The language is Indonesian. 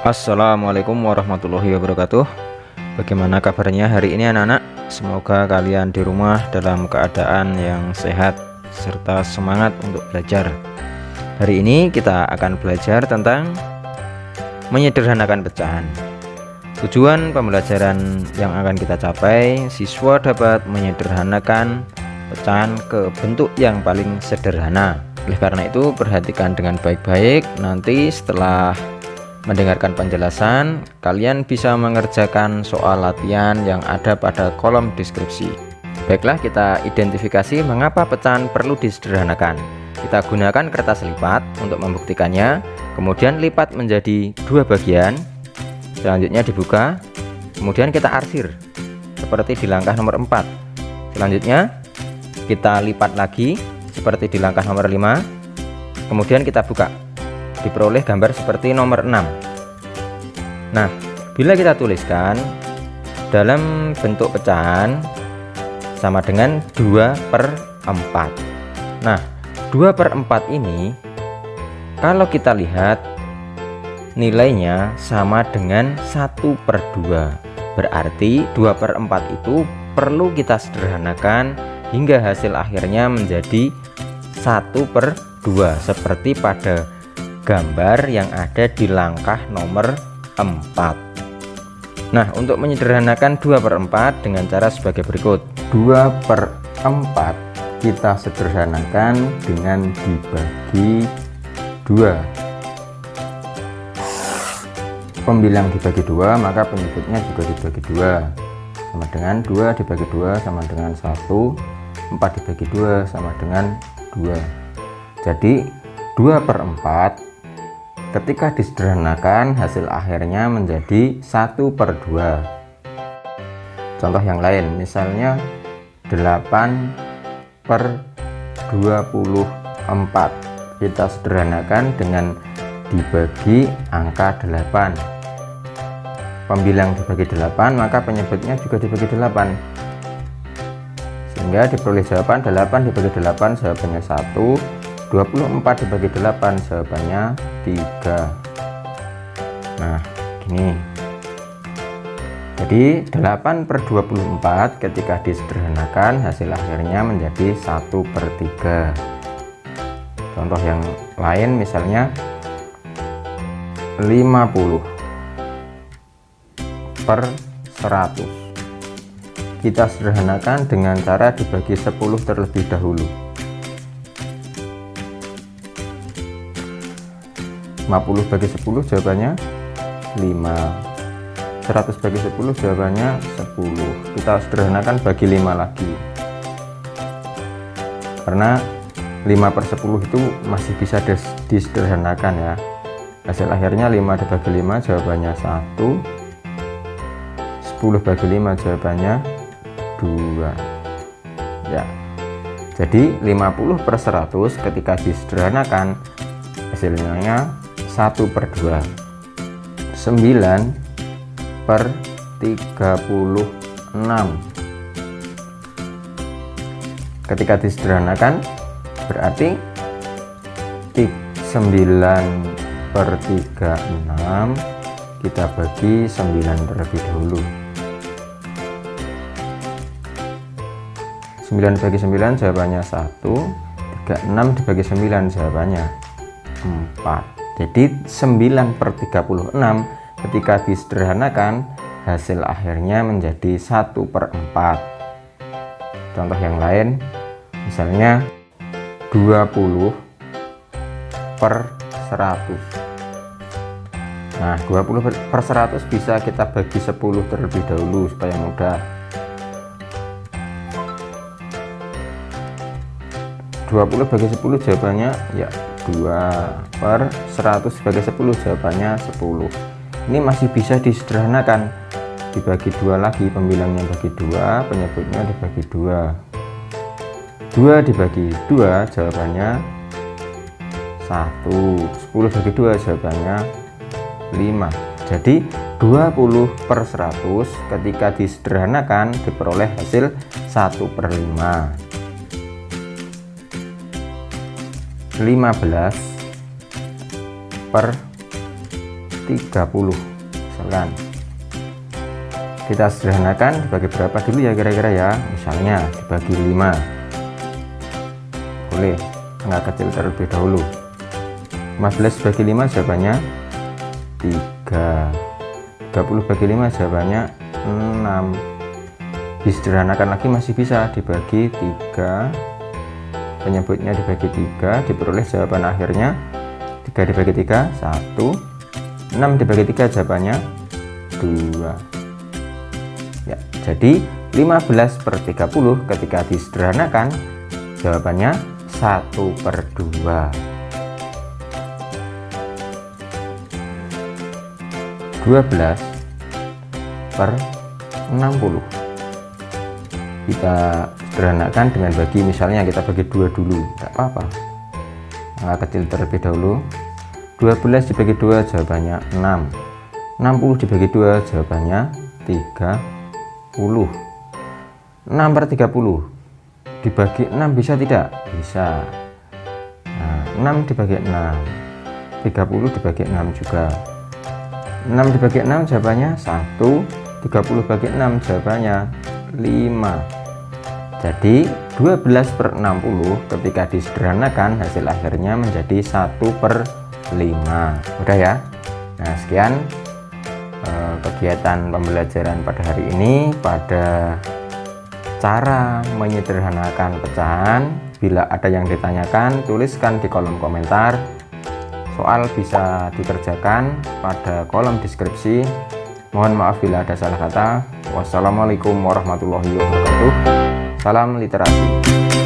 Assalamualaikum warahmatullahi wabarakatuh. Bagaimana kabarnya hari ini anak-anak? Semoga kalian di rumah dalam keadaan yang sehat serta semangat untuk belajar. Hari ini kita akan belajar tentang menyederhanakan pecahan. Tujuan pembelajaran yang akan kita capai, siswa dapat menyederhanakan pecahan ke bentuk yang paling sederhana. Oleh karena itu, perhatikan dengan baik-baik. Nanti setelah mendengarkan penjelasan, kalian bisa mengerjakan soal latihan yang ada pada kolom deskripsi. Baiklah, kita identifikasi mengapa pecahan perlu disederhanakan. Kita gunakan kertas lipat untuk membuktikannya. Kemudian lipat menjadi dua bagian. Selanjutnya dibuka. Kemudian kita arsir seperti di langkah nomor 4. Selanjutnya kita lipat lagi seperti di langkah nomor 5. Kemudian kita buka. Diperoleh gambar seperti nomor 6. Nah, bila kita tuliskan dalam bentuk pecahan sama dengan 2/4. Nah, 2/4 ini kalau kita lihat nilainya sama dengan 1/2. Berarti 2/4 itu perlu kita sederhanakan hingga hasil akhirnya menjadi 1/2 seperti pada gambar yang ada di langkah nomor 4. Nah, untuk menyederhanakan 2/4 dengan cara sebagai berikut. 2/4 kita sederhanakan dengan dibagi 2. Pembilang dibagi 2, maka penyebutnya juga dibagi 2. Sama dengan 2 dibagi 2 sama dengan 1. 4 dibagi 2 sama dengan 2. Jadi 2/4 ketika disederhanakan hasil akhirnya menjadi 1/2. Contoh yang lain, misalnya 8/24 kita sederhanakan dengan dibagi angka 8. Pembilang dibagi 8, maka penyebutnya juga dibagi 8, sehingga diperoleh jawaban 8 dibagi 8 jawabannya 1. 24 dibagi 8 jawabannya 3. Nah, gini. Jadi 8/24 ketika disederhanakan hasil akhirnya menjadi 1/3. Contoh yang lain misalnya 50/100. Kita sederhanakan dengan cara dibagi 10 terlebih dahulu. 50 bagi 10 jawabannya 5. 100 bagi 10 jawabannya 10. Kita sederhanakan bagi 5 lagi, karena 5/10 itu masih bisa disederhanakan ya. Hasil akhirnya 5 dibagi 5 jawabannya 1. 10 bagi 5 jawabannya 2 ya. Jadi 50/100 ketika disederhanakan hasilnya 1/2. 9/36 ketika disederhanakan berarti 9/36 kita bagi 9 terlebih dahulu. 9 bagi 9 jawabannya 1. 36 dibagi 9 jawabannya 4. Jadi 9/36 ketika disederhanakan hasil akhirnya menjadi 1/4. Contoh yang lain misalnya 20/100. Nah, 20/100 bisa kita bagi 10 terlebih dahulu supaya mudah. 20 bagi 10 jawabannya ya 2/100 bagi 10 jawabannya 10. Ini masih bisa disederhanakan, dibagi 2 lagi, pembilangnya bagi 2, penyebutnya dibagi 2. 2 dibagi 2 jawabannya 1. 10 bagi 2 jawabannya 5. Jadi 20/100 ketika disederhanakan diperoleh hasil 1/5. 15 per 30. Misalkan kita sederhanakan, dibagi berapa dulu ya kira-kira ya, misalnya dibagi 5. Boleh angka kecil terlebih dahulu. 15 bagi 5 jawabannya 3. 30 bagi 5 jawabannya 6. Disederhanakan lagi masih bisa, dibagi 3, penyebutnya dibagi 3, diperoleh jawaban akhirnya 3 dibagi 3 1, 6 dibagi 3 jawabannya 2 ya. Jadi 15/30 ketika disederhanakan jawabannya 1/2. 12/60 kita sederhanakan dengan bagi, misalnya kita bagi 2 dulu, tidak apa-apa, angka kecil terlebih dahulu. 12 dibagi 2 jawabannya 6. 60 dibagi 2 jawabannya 30. 6/30 dibagi 6 bisa tidak? Bisa. Nah, 6 dibagi 6, 30 dibagi 6 juga. 6 dibagi 6 jawabannya 1, 30 bagi 6 jawabannya 5. Jadi 12/60 ketika disederhanakan hasil akhirnya menjadi 1/5. Udah ya. Nah, sekian kegiatan pembelajaran pada hari ini pada cara menyederhanakan pecahan. Bila ada yang ditanyakan, tuliskan di kolom komentar. Soal bisa dikerjakan pada kolom deskripsi. Mohon maaf bila ada salah kata. Wassalamualaikum warahmatullahi wabarakatuh. Salam literasi.